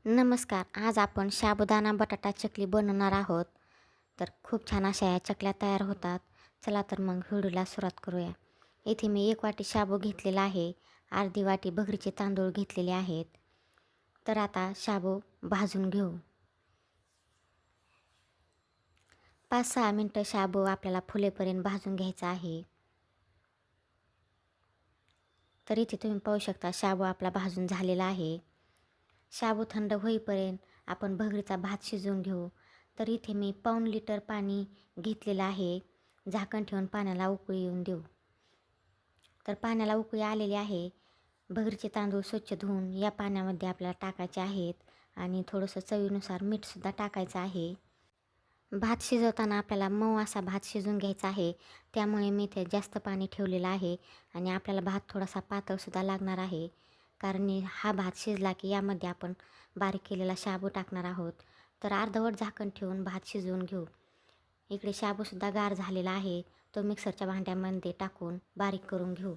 नमस्कार. आज आपण साबुदाणा बटाटा चकली बनवणार आहोत. तर खूप छान अशा या चकल्या तयार होतात. चला तर मग व्हिडिओला सुरुवात करूया. इथे मी 1 वाटी शाबू घेतलेला आहे. अर्धी वाटी भगरीचे तांदूळ घेतलेले आहेत. तर आता शाबू भाजून घेऊ. 5-6 मिनटं शाबू आपल्याला फुलेपर्यंत भाजून घ्यायचा आहे. तर इथे तुम्ही पाहू शकता शाबू आपला भाजून झालेला आहे. शाबू थंड होईपर्यंत आपण भगरीचा भात शिजवून घेऊ. तर इथे मी 1 लिटर पाणी घेतलेलं आहे. झाकण ठेवून पाण्याला उकळी येऊन देऊ. तर पाण्याला उकळी आलेली आहे. भगरीचे तांदूळ स्वच्छ धुवून या पाण्यामध्ये आपल्याला टाकायचे आहेत आणि थोडंसं चवीनुसार मीठसुद्धा टाकायचं आहे. भात शिजवताना आपल्याला मऊ असा भात शिजवून घ्यायचा आहे. त्यामुळे मी इथे जास्त पाणी ठेवलेलं आहे आणि आपल्याला भात थोडासा पातळसुद्धा लागणार आहे. कारण हा भात शिजला की यामध्ये आपण बारीक केलेला शाबू टाकणार आहोत. तर अर्धवट झाकण ठेवून भात शिजवून घेऊ. इकडे शाबूसुद्धा गार झालेला आहे. तो मिक्सरच्या भांड्यामध्ये टाकून बारीक करून घेऊ.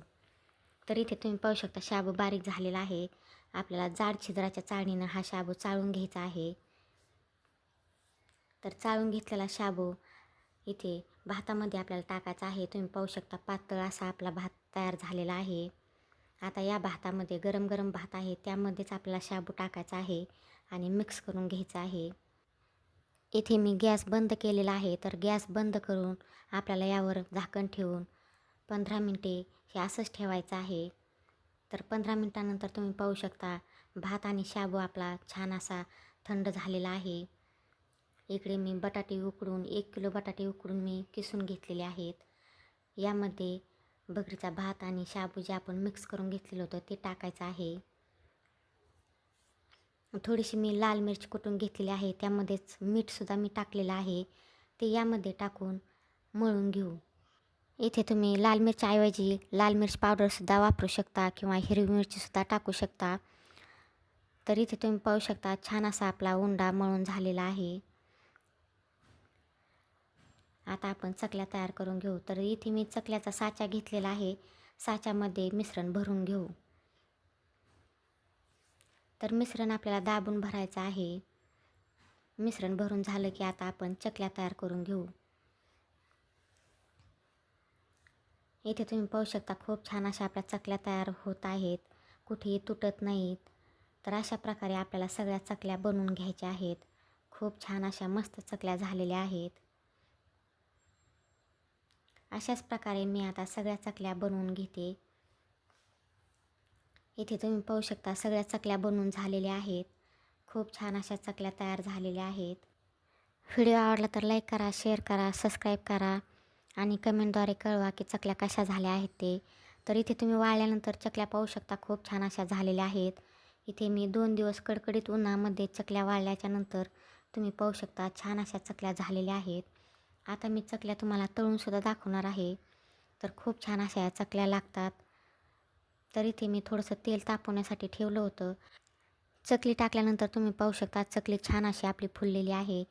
तर इथे तुम्ही पाहू शकता शाबू बारीक झालेला आहे. आपल्याला जाड छिद्राच्या चाळणीनं हा शाबू चाळून घ्यायचा आहे. तर चाळून घेतलेला शाबू इथे भातामध्ये आपल्याला टाकायचा आहे. तुम्ही पाहू शकता पातळ असा आपला भात तयार झालेला आहे. आता या भातामध्ये गरम गरम भात आहे त्यामध्येच आपल्याला शाबू टाकायचा आहे आणि मिक्स करून घ्यायचं आहे. इथे मी गॅस बंद केलेला आहे. तर गॅस बंद करून आपल्याला यावर झाकण ठेवून 15 मिनटे हे असंच ठेवायचं आहे. तर 15 मिनटानंतर तुम्ही पाहू शकता भात आणि शाबू आपला छान असा थंड झालेला आहे. इकडे मी बटाटे उकडून 1 किलो बटाटे उकडून मी किसून घेतलेले आहेत. यामध्ये भगरीचा भात आणि शाबू जे आपण मिक्स करून घेतलेलं होतं ते टाकायचं आहे. थोडीशी मी लाल मिरची कुटून घेतलेली आहे. त्यामध्येच मीठसुद्धा मी टाकलेलं आहे. ते यामध्ये टाकून मळून घेऊ. इथे तुम्ही लाल मिरच्याऐवजी लाल मिरची पावडरसुद्धा वापरू शकता किंवा हिरवी मिरचीसुद्धा टाकू शकता. तर इथे तुम्ही पाहू शकता छान असा आपला उंडा मळून झालेला आहे. आता आपण चकल्या तयार करून घेऊ. तर इथे मी चकल्याचा साचा घेतलेला आहे. साच्यामध्ये मिश्रण भरून घेऊ. तर मिश्रण आपल्याला दाबून भरायचं आहे. मिश्रण भरून झालं की आता आपण चकल्या तयार करून घेऊ. इथे तुम्ही पाहू शकता खूप छान अशा आपल्या चकल्या तयार होत आहेत. कुठेही तुटत नाहीत. तर अशा प्रकारे आपल्याला सगळ्या चकल्या बनवून घ्यायच्या आहेत. खूप छान अशा मस्त चकल्या झालेल्या आहेत. अशाच प्रकारे मी आता सगळ्या चकल्या बनवून घेते. इथे तुम्ही पाहू शकता सगळ्या चकल्या बनवून झालेल्या आहेत. खूप छान अशा चकल्या तयार झालेल्या आहेत. व्हिडिओ आवडला तर लाईक करा, शेअर करा, सबस्क्राईब करा आणि कमेंटद्वारे कळवा की चकल्या कशा झाल्या आहेत ते. तर इथे तुम्ही वाळल्यानंतर चकल्या पाहू शकता खूप छान अशा झालेल्या आहेत. इथे मी 2 दिवस कडकडीत उन्हामध्ये चकल्या वाळल्याच्या नंतर तुम्ही पाहू शकता छान अशा चकल्या झालेल्या आहेत. आता मी चकल्या तुम्हाला तळूनसुद्धा दाखवणार आहे. तर खूप छान अशा या चकल्या लागतात. तर इथे मी थोडंसं तेल तापवण्यासाठी ठेवलं होतं. चकली टाकल्यानंतर तुम्ही पाहू शकता चकली छान अशी आपली फुललेली आहे.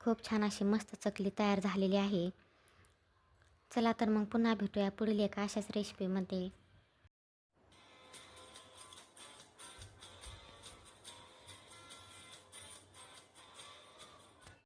खूप छान अशी मस्त चकली तयार झालेली आहे. चला तर मग पुन्हा भेटूया पुढील एका अशाच रेसिपीमध्ये.